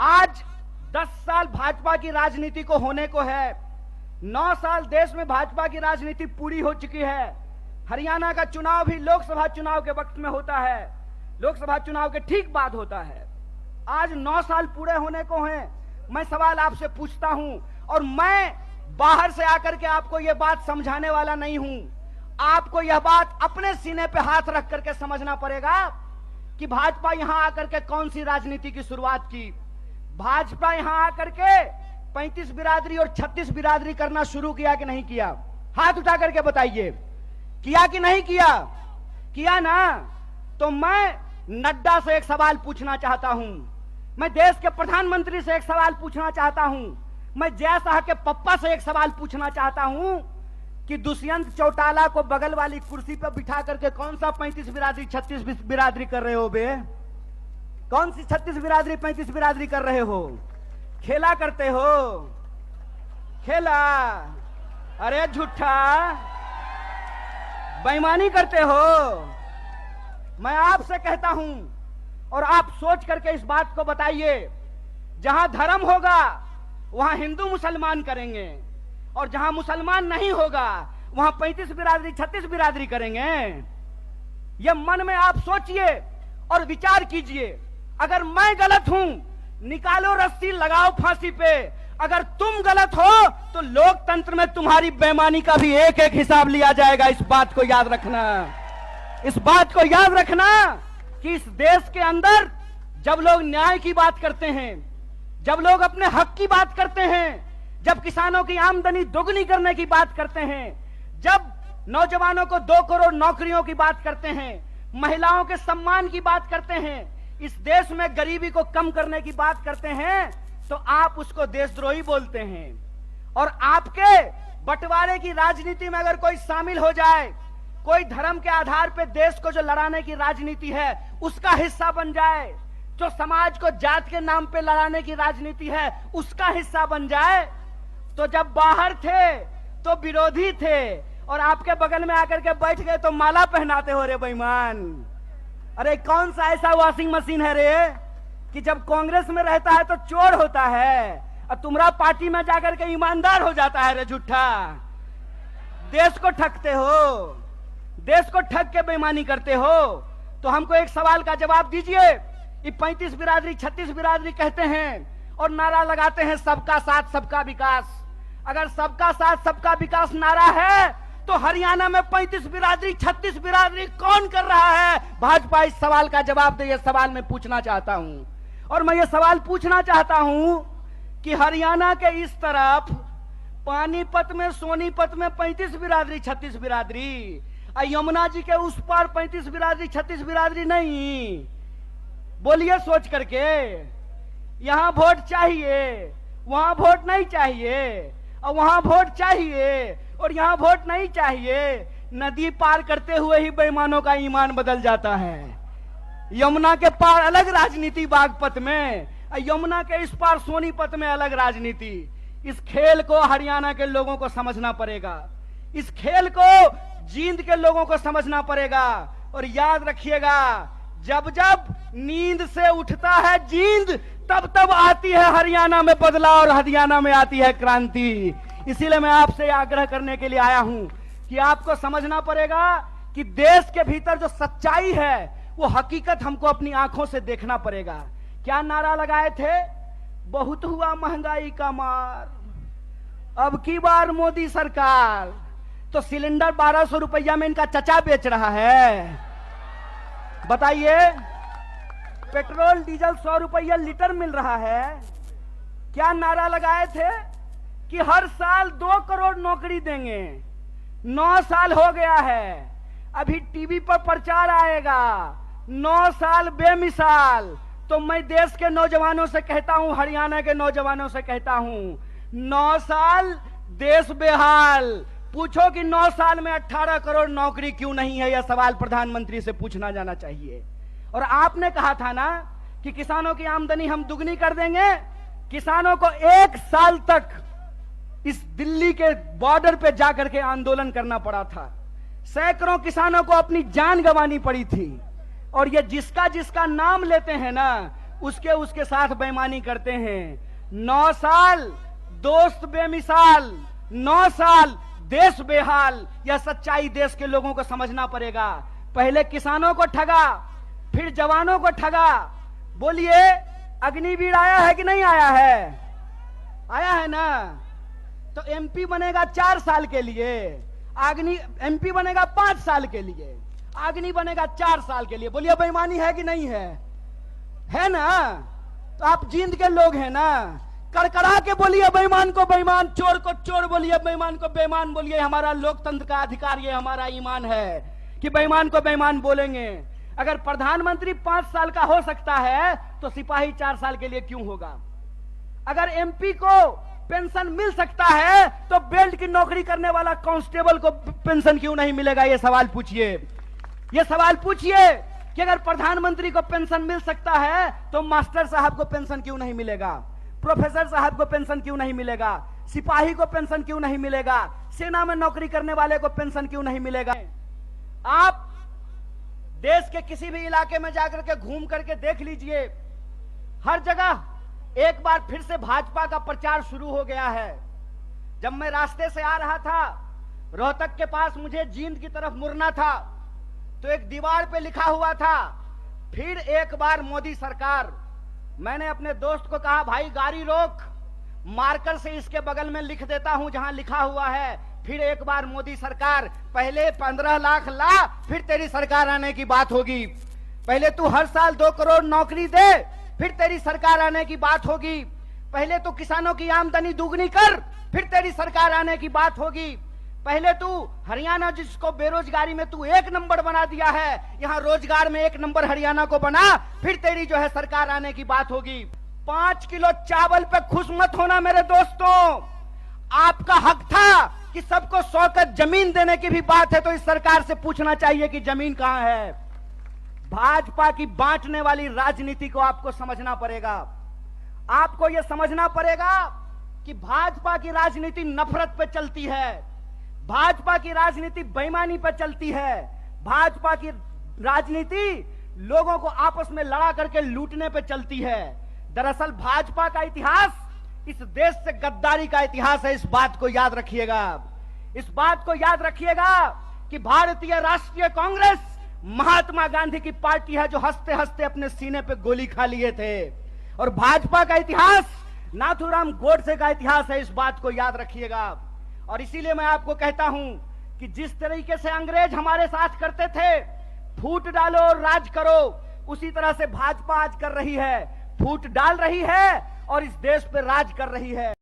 आज 10 साल भाजपा की राजनीति को होने को है। 9 साल देश में भाजपा की राजनीति पूरी हो चुकी है। हरियाणा का चुनाव भी लोकसभा चुनाव के वक्त में होता है, लोकसभा चुनाव के ठीक बाद होता है। आज 9 साल पूरे होने को हैं। मैं सवाल आपसे पूछता हूं, और मैं बाहर से आकर के आपको यह बात समझाने वाला नहीं हूं। आपको यह बात अपने सीने पे हाथ रख करके समझना पड़ेगा कि भाजपा यहां आकर के कौन सी राजनीति की शुरुआत की। भाजपा यहां आकर के 35 बिरादरी और 36 बिरादरी करना शुरू किया कि नहीं किया? हाथ उठा करके बताइए, किया कि नहीं किया? किया ना। तो मैं नड्डा से एक सवाल पूछना चाहता हूं, मैं देश के प्रधानमंत्री से एक सवाल पूछना चाहता हूं, मैं जय शाह के पप्पा से एक सवाल पूछना चाहता हूं कि दुष्यंत चौटाला को बगल वाली कुर्सी पर बिठा करके कौन सा 35 बिरादरी 36 बिरादरी कर रहे हो बे? कौन सी 36 बिरादरी 35 बिरादरी कर रहे हो? खेला करते हो? खेला? अरे झूठा, बेईमानी करते हो। मैं आपसे कहता हूं, और आप सोच करके इस बात को बताइए, जहां धर्म होगा वहां हिंदू मुसलमान करेंगे, और जहां मुसलमान नहीं होगा वहां 35 बिरादरी 36 बिरादरी करेंगे। यह मन में आप सोचिए और विचार कीजिए। अगर मैं गलत हूं, निकालो रस्सी, लगाओ फांसी पे। अगर तुम गलत हो तो लोकतंत्र में तुम्हारी बेईमानी का भी एक एक हिसाब लिया जाएगा। इस बात को याद रखना, इस बात को याद रखना कि इस देश के अंदर जब लोग न्याय की बात करते हैं, जब लोग अपने हक की बात करते हैं, जब किसानों की आमदनी दोगुनी करने की बात करते हैं, जब नौजवानों को 2 करोड़ नौकरियों की बात करते हैं, महिलाओं के सम्मान की बात करते हैं, इस देश में गरीबी को कम करने की बात करते हैं, तो आप उसको देशद्रोही बोलते हैं। और आपके बंटवारे की राजनीति में अगर कोई शामिल हो जाए, कोई धर्म के आधार पर देश को जो लड़ाने की राजनीति है उसका हिस्सा बन जाए, जो समाज को जात के नाम पे लड़ाने की राजनीति है उसका हिस्सा बन जाए, तो जब बाहर थे तो विरोधी थे और आपके बगल में आकर के बैठ गए तो माला पहनाते हो रे बेईमान। अरे कौन सा ऐसा वॉशिंग मशीन है रे कि जब कांग्रेस में रहता है तो चोर होता है और तुम्हारा पार्टी में जाकर के ईमानदार हो जाता है रे झूठा। देश को ठगते हो, देश को ठग के बेईमानी करते हो। तो हमको एक सवाल का जवाब दीजिए। ये 35 बिरादरी 36 बिरादरी कहते हैं और नारा लगाते हैं सबका साथ सबका विकास। अगर सबका साथ सबका विकास नारा है तो हरियाणा में 35 बिरादरी 36 बिरादरी कौन कर रहा है? भाजपा इस सवाल का जवाब दे। ये सवाल मैं पूछना चाहता हूं, और मैं ये सवाल पूछना चाहता हूं कि हरियाणा के इस तरफ पानीपत में, सोनीपत में 35 बिरादरी 36 बिरादरी, यमुना जी के उस पार 35 बिरादरी 36 बिरादरी नहीं। बोलिए सोच करके, यहां वोट चाहिए, वहां वोट नहीं चाहिए, और वहां वोट चाहिए और यहां वोट नहीं चाहिए। नदी पार करते हुए ही बेईमानों का ईमान बदल जाता है। यमुना के पार अलग राजनीति बागपत में, यमुना के इस पार सोनीपत में अलग राजनीति। इस खेल को हरियाणा के लोगों को समझना पड़ेगा, इस खेल को जींद के लोगों को समझना पड़ेगा। और याद रखिएगा, जब जब नींद से उठता है जींद, तब तब आती है हरियाणा में बदलाव और हरियाणा में आती है क्रांति। इसीलिए मैं आपसे आग्रह करने के लिए आया हूं कि आपको समझना पड़ेगा कि देश के भीतर जो सच्चाई है वो हकीकत हमको अपनी आंखों से देखना पड़ेगा। क्या नारा लगाए थे? बहुत हुआ महंगाई का मार, अब की बार मोदी सरकार। तो सिलेंडर 1200 रुपया में इनका चचा बेच रहा है। बताइए, पेट्रोल डीजल 100 रुपया लीटर मिल रहा है। क्या नारा लगाए थे कि हर साल 2 करोड़ नौकरी देंगे। 9 साल हो गया है, अभी टीवी पर प्रचार आएगा 9 साल बेमिसाल। तो मैं देश के नौजवानों से कहता हूं, हरियाणा के नौजवानों से कहता हूं, 9 साल देश बेहाल। पूछो कि 9 साल में 18 करोड़ नौकरी क्यों नहीं है? यह सवाल प्रधानमंत्री से पूछना जाना चाहिए। और आपने कहा था ना कि किसानों की आमदनी हम दुगनी कर देंगे। किसानों को 1 साल तक इस दिल्ली के बॉर्डर पे जाकर के आंदोलन करना पड़ा था। सैकड़ों किसानों को अपनी जान गंवानी पड़ी थी। और ये जिसका जिसका नाम लेते हैं ना, उसके उसके साथ बेईमानी करते हैं। 9 साल दोस्त बेमिसाल, 9 साल देश बेहाल। यह सच्चाई देश के लोगों को समझना पड़ेगा। पहले किसानों को ठगा, फिर जवानों को ठगा। बोलिए, अग्निवीर आया है कि नहीं आया है? आया है ना? तो एमपी बनेगा 4 साल के लिए, एमपी बनेगा 5 साल के लिए, अग्नि बनेगा 4 साल के लिए। बोलिए, बेईमानी है कि नहीं है? है ना? तो आप जींद के लोग हैं ना, कड़कड़ा के बोलिए बेईमान को बेईमान, चोर को चोर बोलिए, बेईमान को बेईमान बोलिए। हमारा लोकतंत्र का अधिकार, ये हमारा ईमान है कि बेईमान को बेईमान बोलेंगे। अगर प्रधानमंत्री 5 साल का हो सकता है तो सिपाही 4 साल के लिए क्यों होगा? अगर एमपी को पेंशन मिल सकता है तो बेल्ट की नौकरी करने वाला कांस्टेबल को पेंशन क्यों नहीं मिलेगा? ये सवाल पूछिए। ये सवाल पूछिए कि अगर प्रधानमंत्री को पेंशन मिल सकता है तो मास्टर साहब को पेंशन क्यों नहीं मिलेगा? प्रोफेसर साहब को पेंशन क्यों नहीं मिलेगा? सिपाही को पेंशन क्यों नहीं मिलेगा? सेना में नौकरी करने वाले को पेंशन क्यों नहीं मिलेगा? आप देश के किसी भी इलाके में जाकर के घूम करके देख लीजिए, हर जगह एक बार फिर से भाजपा का प्रचार शुरू हो गया है। जब मैं रास्ते से आ रहा था, रोहतक के पास मुझे जींद की तरफ मुड़ना था, तो एक दीवार पे लिखा हुआ था, फिर एक बार मोदी सरकार। मैंने अपने दोस्त को कहा, भाई गाड़ी रोक, मार्कर से इसके बगल में लिख देता हूं जहां लिखा हुआ है फिर एक बार मोदी सरकार। पहले 15 लाख ला, फिर तेरी सरकार आने की बात होगी। पहले तू हर साल 2 करोड़ नौकरी दे, फिर तेरी सरकार आने की बात होगी। पहले तू किसानों की आमदनी दुगनी कर, फिर तेरी सरकार आने की बात होगी। पहले तू हरियाणा, जिसको बेरोजगारी में तू 1 नंबर बना दिया है, यहां रोजगार में 1 नंबर हरियाणा को बना, फिर तेरी जो है सरकार आने की बात होगी। 5 किलो चावल पे खुश मत होना मेरे दोस्तों। आपका हक था कि सबको 100 गज जमीन देने की भी बात है तो इस सरकार से पूछना चाहिए कि जमीन कहां है। भाजपा की बांटने वाली राजनीति को आपको समझना पड़ेगा। आपको यह समझना पड़ेगा कि भाजपा की राजनीति नफरत पे चलती है, भाजपा की राजनीति बेईमानी पे चलती है, भाजपा की राजनीति लोगों को आपस में लड़ा करके लूटने पे चलती है। दरअसल भाजपा का इतिहास इस देश से गद्दारी का इतिहास है। इस बात को याद रखिएगा। इस बात को याद रखिएगा कि भारतीय राष्ट्रीय कांग्रेस महात्मा गांधी की पार्टी है जो हंसते हंसते अपने सीने पे गोली खा लिए थे, और भाजपा का इतिहास नाथूराम गोडसे का इतिहास है। इस बात को याद रखिएगा। और इसीलिए मैं आपको कहता हूं कि जिस तरीके से अंग्रेज हमारे साथ करते थे, फूट डालो और राज करो, उसी तरह से भाजपा आज कर रही है, फूट डाल रही है और इस देश पे राज कर रही है।